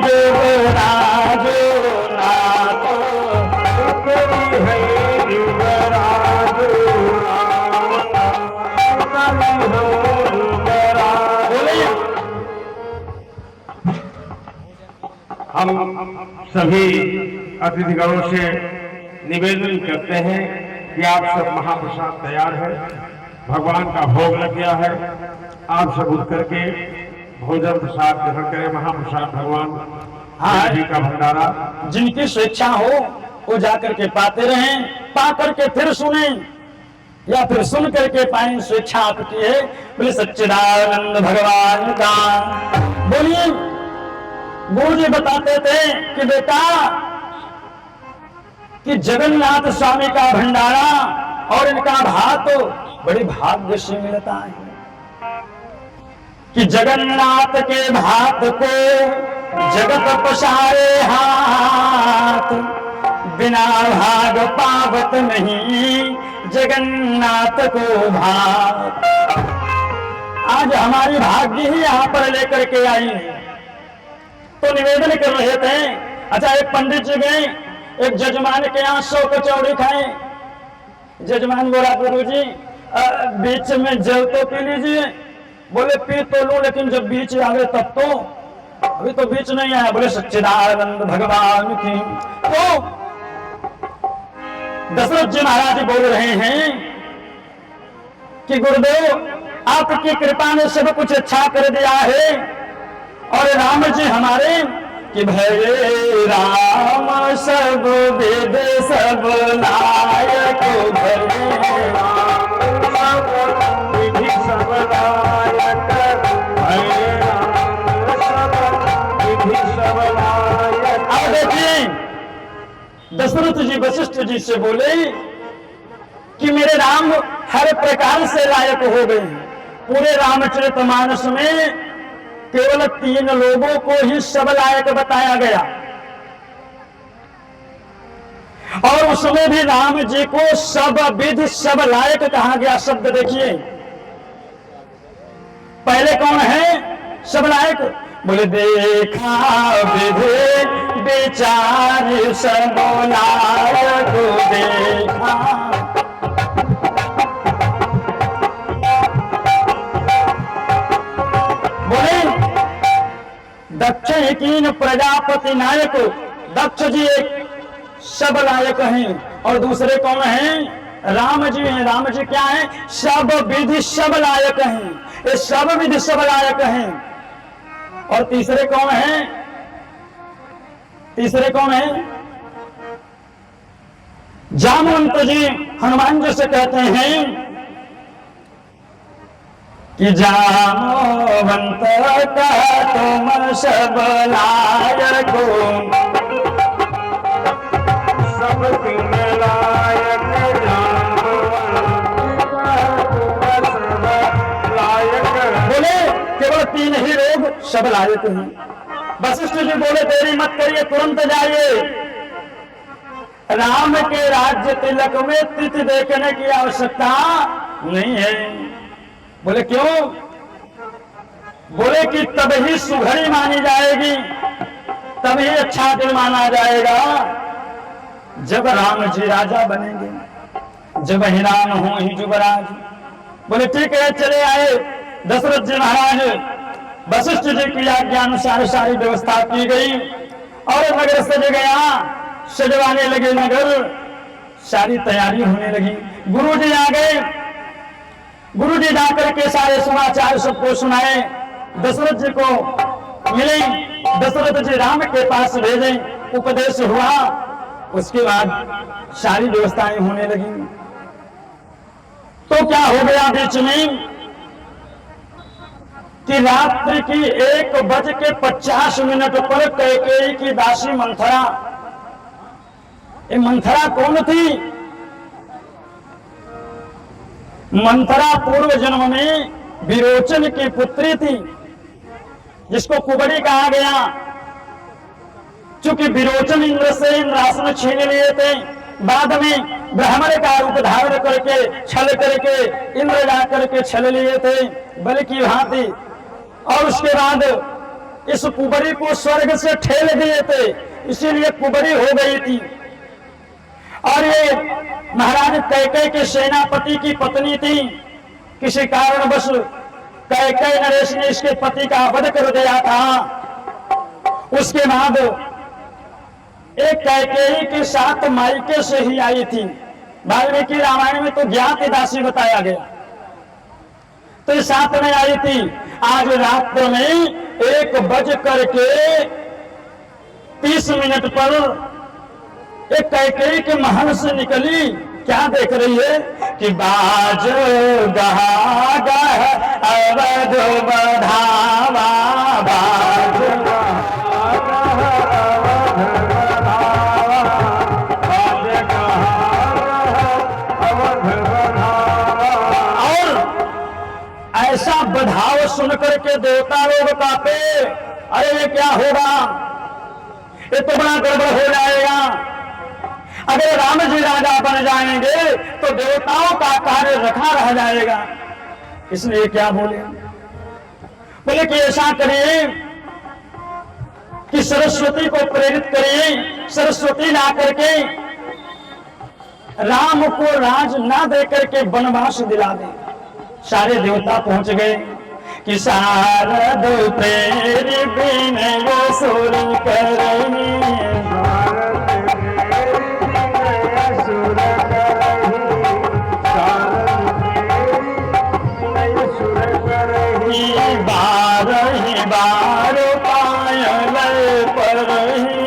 युवराज नाथ करी है युवराज बोलिए। हम सभी अतिथिगणों से निवेदन करते हैं कि आप सब महाप्रसाद तैयार है, भगवान का भोग लग गया है, आप सब उठ करके भोजन प्रसाद ग्रहण करें। महाप्रसाद भगवान जी का भंडारा जिनकी स्वेच्छा हो वो जाकर के पाते रहें, पा करके फिर सुने या फिर सुन करके पाए, स्वेच्छा आपकी है। बोले सच्चिदानंद भगवान का बोलिए। गुरु जी बताते थे कि बेटा कि जगन्नाथ स्वामी का भंडारा और इनका भात बड़ी भाग्य से मिलता है कि जगन्नाथ के भात को जगत पसारे हाथ, बिना भाग पावत नहीं जगन्नाथ को भात। आज हमारी भाग्य ही यहाँ पर लेकर के आई है, तो निवेदन कर रहे थे। अच्छा, एक पंडित जी गए एक जजमान के यहाँ 100 कचौड़ी खाए। जजमान बोला गुरु जी बीच में जल तो पी लीजिए। बोले पी तो लूं, लेकिन जब बीच आवे तब तो, अभी तो बीच नहीं आया। बोले सच्चिदानंद भगवान की। तो दशरथ जी महाराज जी बोल रहे हैं कि गुरुदेव आपकी कृपा ने सब कुछ अच्छा कर दिया है, और राम जी हमारे कि भरे राम सब वेद सब लायक, भरे राम सब विधि सब लायक, भरे राम सब विधि सब लायक। अब देखिए दशरथ जी वशिष्ठ जी से बोले कि मेरे राम हर प्रकार से लायक हो गए। पूरे रामचरितमानस में केवल 3 लोगों को ही सब लायक बताया गया, और उसमें भी राम जी को सब विधि सब लायक कहा गया। शब्द देखिए, पहले कौन है सब लायक? बोले देखा विधि विचार सब लायक देखा। दक्ष यकीन प्रजापति नायक, दक्ष जी एक सब लायक हैं, और दूसरे कौन हैं? राम जी हैं। राम जी क्या हैं? सब विधि सब लायक हैं, ये सब विधि सब लायक हैं। और तीसरे कौन हैं? तीसरे कौन हैं? जामवंत जी हनुमान जी से कहते हैं कि जामवंत का तुम सब लायक हो, सब तुम लायक, बोले केवल 3 ही लोग सब लायक हैं। वशिष्ठ जी बोले देरी मत करिए, तुरंत जाइए। राम के राज्य तिलक में तिथि देखने की आवश्यकता नहीं है। बोले क्यों? बोले कि तब ही सुघड़ी मानी जाएगी, तब ही अच्छा दिन माना जाएगा जब राम जी राजा बनेंगे, जब ही राम हो ही युवराज। बोले ठीक है, चले आए। दशरथ जी महाराज वशिष्ठ जी की आज्ञा अनुसार सारी व्यवस्था की गई, और नगर सज गया, सजवाने लगे नगर, सारी तैयारी होने लगी। गुरु जी आ गए, गुरु जी जाकर के सारे समाचार सबको सुनाए। दशरथ जी को मिले, दशरथ जी राम के पास भेजे, उपदेश हुआ, उसके बाद सारी व्यवस्थाएं होने लगी। तो क्या हो गया बीच में कि रात्रि की 1:50 पर कैकेयी की दासी मंथरा, ये मंथरा कौन थी? मंथरा पूर्व जन्म में विरोचन की पुत्री थी, जिसको कुबड़ी कहा गया। चूंकि विरोचन इंद्र से इंद्रासन छीन लिए थे, बाद में ब्राह्मण का रूप धारण करके छल करके इंद्र जा करके छल लिए थे बलि की भांति, और उसके बाद इस कुबरी को स्वर्ग से ठेल दिए थे, इसीलिए कुबरी हो गई थी। और ये महाराज कैकेयी के सेनापति की पत्नी थी। किसी कारणवश कैकेयी नरेश ने इसके पति का वध कर दिया था। उसके बाद एक कैकेयी के साथ मायके से ही आई थी। वाल्मीकि रामायण में तो ज्ञात दासी बताया गया, तो ये साथ में आई थी। आज रात में 1:30 पर एक कैकेयी के महल से निकली। क्या देख रही है कि बाज गहा गह अवध बधावा, बाज ऐसा बधाव सुनकर के देवता लोग कांपे। अरे ये क्या होगा, ये तो बड़ा गड़बड़ हो जाएगा। अगर राम जी राजा बन जाएंगे तो देवताओं का कार्य रखा रह जाएगा। इसलिए क्या बोले कि ऐसा करिए कि सरस्वती को प्रेरित करिए, सरस्वती ला करके राम को राज ना देकर के वनवास दिला दे। सारे देवता पहुंच गए कि शारद तेरी बिन सुर करनी, बारही बार पायल परही,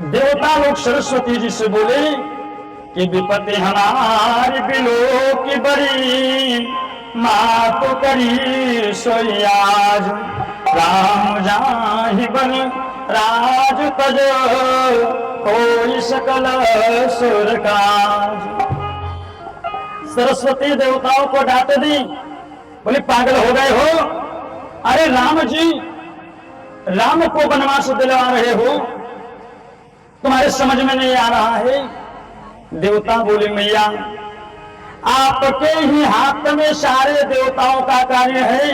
देवता लोग सरस्वती जी से बोले कि विपत्ति हमारी बिलो की बड़ी, माँ तो करी सोई आज, राम जाहि बन राज तज, कोई सकल सुर काज। सरस्वती देवताओं को डांट दी, बोले पागल हो गए हो, अरे राम जी राम को वनवास दिलवा रहे हो, तुम्हारे समझ में नहीं आ रहा है। देवता बोले मैया आपके ही हाथ में सारे देवताओं का कार्य है,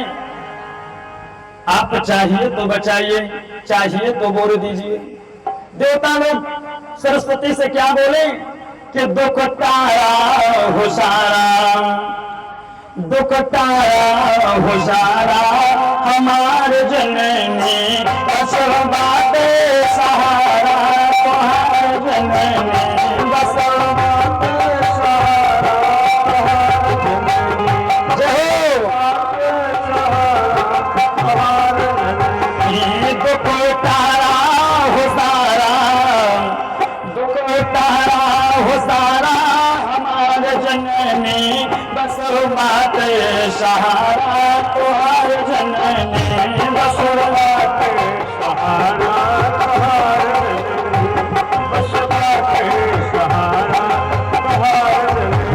आप चाहिए तो बचाइए, चाहिए तो बोल दीजिए। देवता लोग सरस्वती से क्या बोले कि दुख टाया हो सारा, दुख टाया हो सारा हमारे जननी, बस बाते सहारा तुम्हारे जननी, बस बाते सहारा सहारा तुम्हारे जननी, बस बाते सहारा तुम्हारे जननी, बस बाते सहारा तुम्हारे जननी।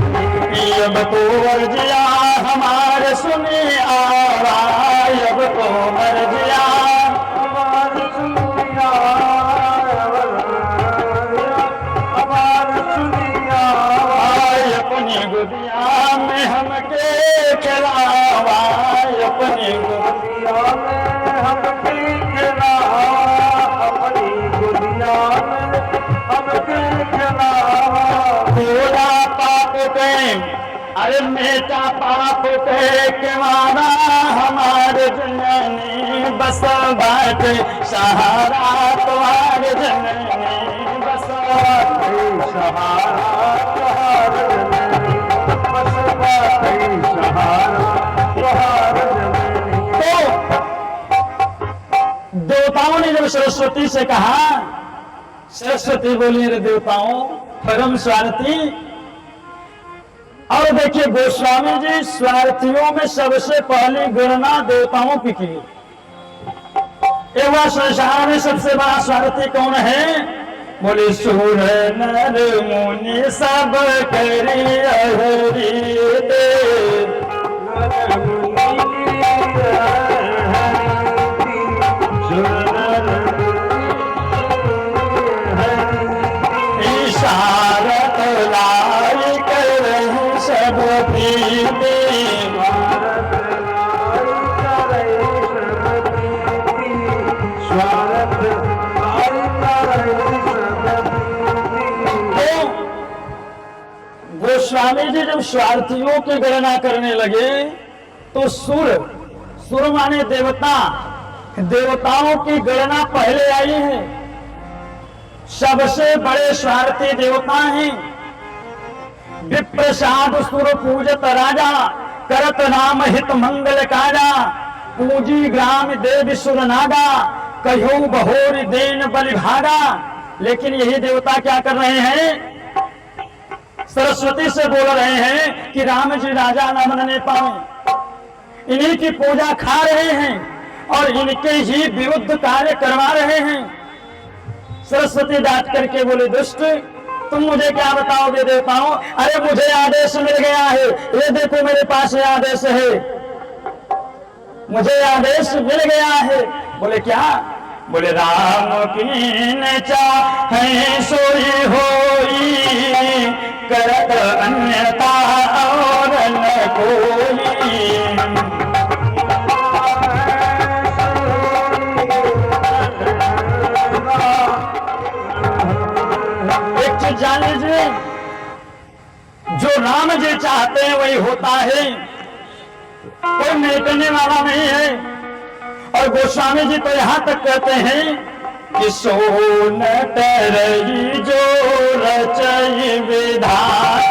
अब तो वर्जिया हमारे सुनी आवाज, अब तो वर्जिया हमारे सुनी आवाज, हमारे सुनी आवाज, अपनी गुदिया में हमके खिलावा, अपनी गुदिया में हमके खिलावा, अपनी गुदिया में हमके खिलावा। थोड़ा पाप पे अरे मेटा पाप पे केवाना हमारे जननी, बस बाटे सहारा तुम्हारे जननी, बस बाटे सहारा तुम्हारे जननी, बस बाटे सहारा तुम्हारे जननी। तो देवताओं ने जब सरस्वती से कहा, सरस्वती बोली रे देवताओं परम स्वार्थी। और देखिए गोस्वामी जी स्वार्थियों में सबसे पहली गणना देवताओं की की। एवं संसार में सबसे बड़ा स्वार्थी कौन है? बोले सुर नर मुनि सब करी हरि देव, गोस्वामी जी जब स्वार्थियों की गणना करने लगे तो सुर माने देवता, देवताओं की गणना पहले आई है। सबसे बड़े स्वार्थी देवता हैं। विप्रसाद सुर पूजत राजा, करत नाम हित मंगल काजा, पूजी ग्राम देव सुर नागा, कहो बहोर देन बलि भागा। लेकिन यही देवता क्या कर रहे हैं? सरस्वती से बोल रहे हैं कि राम जी राजा न बनने पाए। इन्हीं की पूजा खा रहे हैं और इनके ही विरुद्ध कार्य करवा रहे हैं। सरस्वती डांट करके बोले, दुष्ट तुम मुझे क्या बताओगे देवताओं? अरे मुझे आदेश मिल गया है, ये देखो मेरे पास ये आदेश है, मुझे आदेश मिल गया है। बोले क्या? बोले राम की चाहे सोई होई, करत अन्यथा और न कोई। एक चीज जान लीजिए, जो राम जी चाहते हैं वही होता है, कोई मिटने वाला नहीं है। और गोस्वामी जी तो यहां तक कहते हैं कि सोन तरई जो रचई विधान,